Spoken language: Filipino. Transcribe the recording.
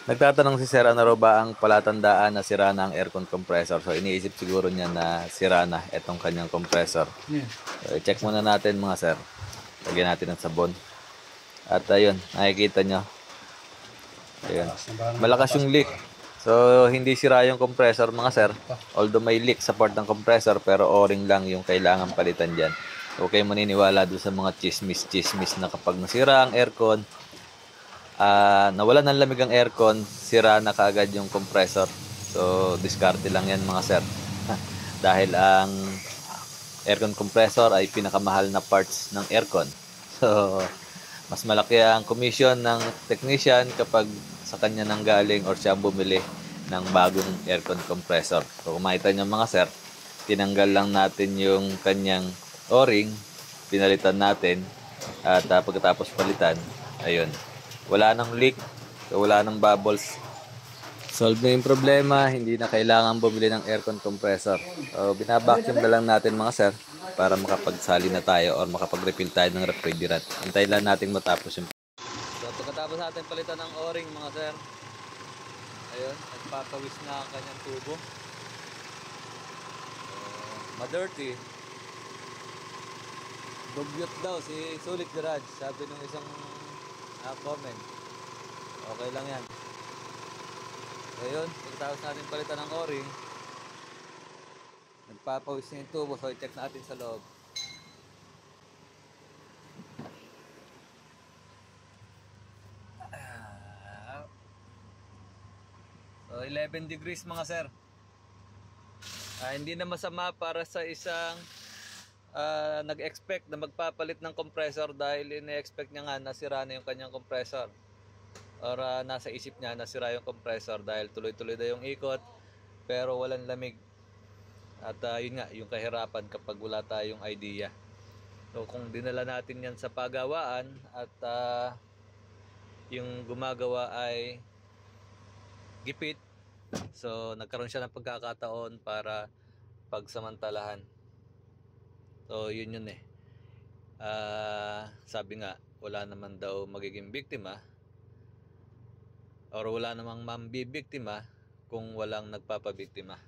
Nagtatanong si Sir, ano raw ba ang palatandaan na sira na ang aircon compressor? So iniisip siguro niya na sira na itong kanyang compressor. Yan. So i-check muna natin mga sir. Lagyan natin ng sabon. At ayun, nakikita nyo. Ayun. Taas na ba ng Malakas taas yung pa? leak. So hindi sira yung compressor mga sir. Although may leak sa part ng compressor, pero o-ring lang yung kailangan palitan dyan. Okay, maniniwala doon sa mga chismis na kapag nasira ang aircon, nawalan ng lamig ang aircon, sira na kaagad yung compressor. So, diskarte lang yan mga sir. Dahil ang aircon compressor ay pinakamahal na parts ng aircon. So, mas malaki ang commission ng technician kapag sa kanya nang galing or siya bumili ng bagong aircon compressor. So, kung makita nyo mga sir, tinanggal lang natin yung kanyang o-ring, pinalitan natin, at pagkatapos palitan, ayun, wala nang leak, so wala nang bubbles. Solve na yung problema, hindi na kailangan bumili ng aircon compressor. So, binabacuum na lang natin mga sir para makapagsali na tayo or makapag-refill tayo ng refrigerant. Antayin lang natin matapos yung... So, pagkatapos natin palitan ng o-ring mga sir, ayun, nagpapawis na ang kanyang tubo. Ma-dirty. Dugyot daw si Sulit Garage, sabi nung isang comment. Okay lang yan. Ayun, pagkatapos natin palitan ng o-ring, nagpapawis na yung tubo, so i-check natin sa loob. So 11 degrees mga sir. Hindi na masama para sa isang nag-expect na magpapalit ng compressor dahil ine-expect niya nga nasira na yung kanyang compressor. Or nasa isip niya nasira yung compressor dahil tuloy-tuloy na yung ikot pero walang lamig. At yun nga, yung kahirapan kapag wala tayong idea. So kung dinala natin yan sa pagawaan at yung gumagawa ay gipit, so nagkaroon siya ng pagkakataon para pagsamantalahan. So yun eh. Sabi nga, wala naman daw magiging biktima or wala namang mambibiktima kung walang nagpapabiktima.